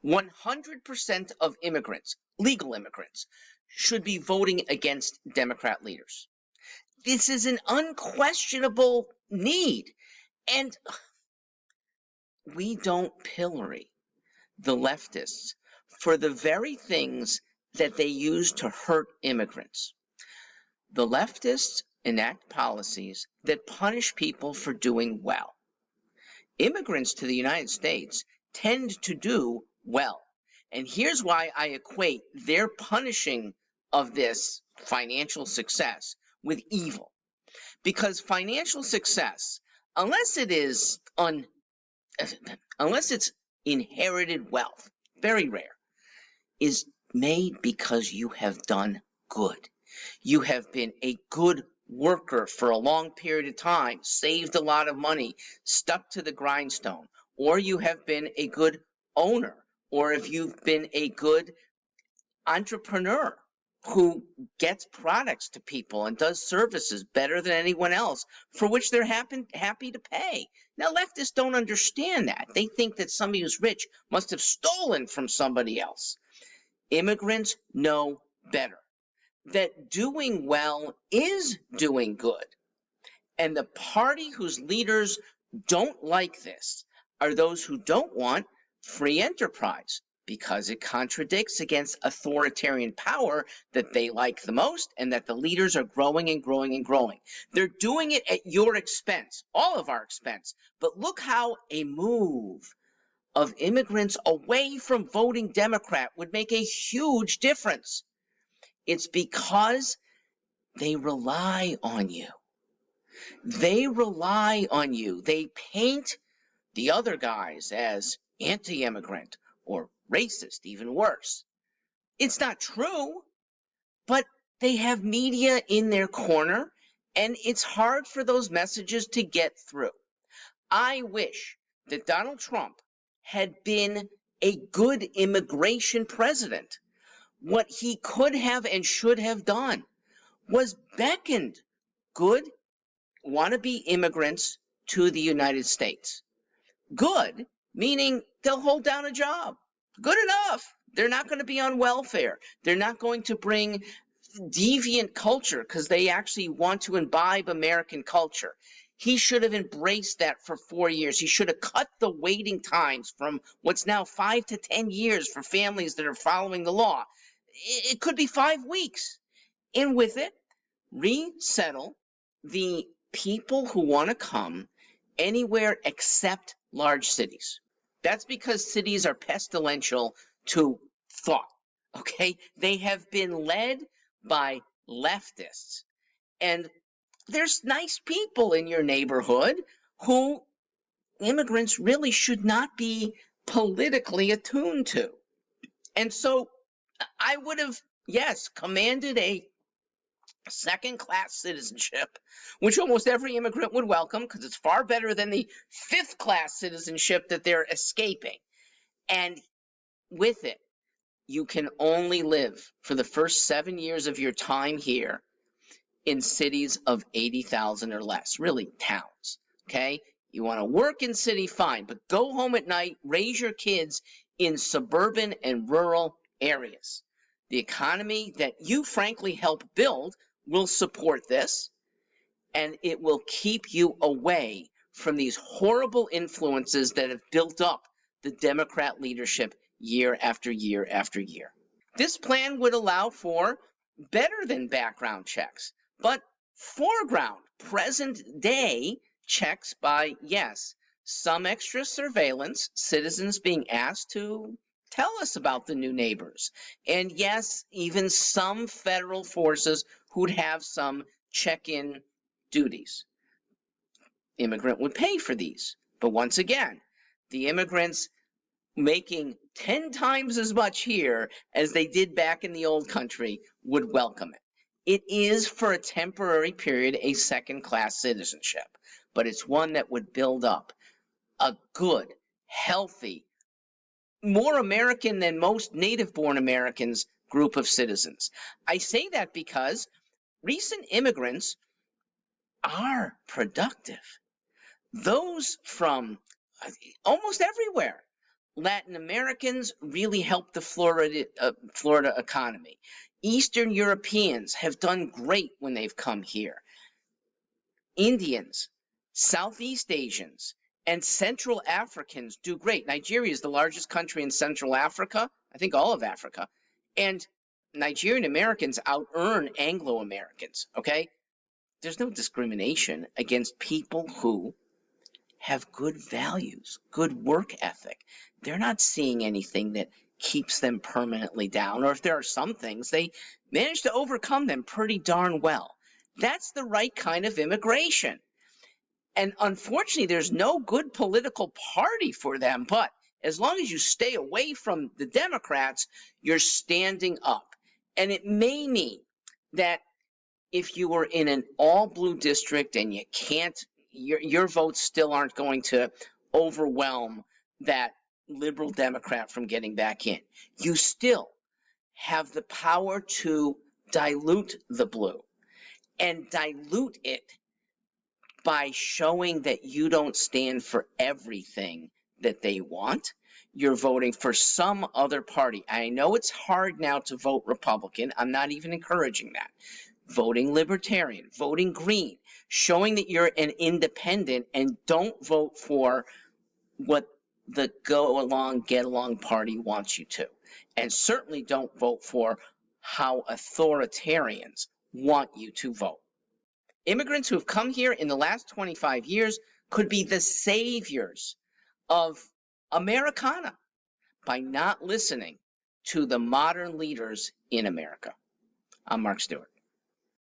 100% of immigrants, legal immigrants, should be voting against Democrat leaders. This is an unquestionable need. And we don't pillory the leftists for the very things that they use to hurt immigrants. The leftists enact policies that punish people for doing well. Immigrants to the United States tend to do well. And here's why I equate their punishing of this financial success with evil. Because financial success, unless it's inherited wealth, very rare, is made because you have done good. You have been a good worker for a long period of time, saved a lot of money, stuck to the grindstone, or you have been a good owner, or if you've been a good entrepreneur who gets products to people and does services better than anyone else for which they're happy to pay. Now, leftists don't understand that. They think that somebody who's rich must have stolen from somebody else. Immigrants know better, that doing well is doing good. And the party whose leaders don't like this are those who don't want free enterprise, because it contradicts against authoritarian power that they like the most and that the leaders are growing and growing and growing. They're doing it at your expense, all of our expense. But look how a move of immigrants away from voting Democrat would make a huge difference. It's because they rely on you. They rely on you. They paint the other guys as anti-immigrant or racist, even worse. It's not true, but they have media in their corner, and it's hard for those messages to get through. I wish that Donald Trump had been a good immigration president. What he could have and should have done was beckoned good wannabe immigrants to the United States. Good, meaning they'll hold down a job. Good enough. They're not going to be on welfare. They're not going to bring deviant culture because they actually want to imbibe American culture. He should have embraced that for 4 years. He should have cut the waiting times from what's now 5 to 10 years for families that are following the law. It could be 5 weeks. And with it, resettle the people who want to come anywhere except large cities. That's because cities are pestilential to thought, okay? They have been led by leftists. And there's nice people in your neighborhood who immigrants really should not be politically attuned to. And so I would have, yes, commanded a second-class citizenship, which almost every immigrant would welcome because it's far better than the fifth-class citizenship that they're escaping. And with it, you can only live for the first 7 years of your time here in cities of 80,000 or less, really towns, okay? You want to work in city, fine, but go home at night, raise your kids in suburban and rural areas. The economy that you frankly help build will support this, and it will keep you away from these horrible influences that have built up the Democrat leadership year after year after year. This plan would allow for better than background checks, but foreground, present day checks by, yes, some extra surveillance, citizens being asked to tell us about the new neighbors. And yes, even some federal forces who'd have some check-in duties. Immigrant would pay for these. But once again, the immigrants making 10 times as much here as they did back in the old country would welcome it. It is, for a temporary period, a second-class citizenship, but it's one that would build up a good, healthy, more American than most native-born Americans group of citizens. I say that because recent immigrants are productive. Those from almost everywhere, Latin Americans really helped the Florida economy. Eastern Europeans have done great when they've come here. Indians, Southeast Asians, and Central Africans do great. Nigeria is the largest country in Central Africa, I think all of Africa, and Nigerian Americans out-earn Anglo-Americans, okay? There's no discrimination against people who have good values, good work ethic. They're not seeing anything that keeps them permanently down, or if there are some things, they manage to overcome them pretty darn well. That's the right kind of immigration. And unfortunately, there's no good political party for them, but as long as you stay away from the Democrats, you're standing up. And it may mean that if you were in an all-blue district and you can't, your votes still aren't going to overwhelm that liberal Democrat from getting back in. You still have the power to dilute the blue and dilute it by showing that you don't stand for everything that they want. You're voting for some other party. I know it's hard now to vote Republican. I'm not even encouraging that. Voting Libertarian, voting Green, showing that you're an independent and don't vote for what the go-along, get-along party wants you to. And certainly don't vote for how authoritarians want you to vote. Immigrants who have come here in the last 25 years could be the saviors of Americana by not listening to the modern leaders in America. I'm Mark Stewart.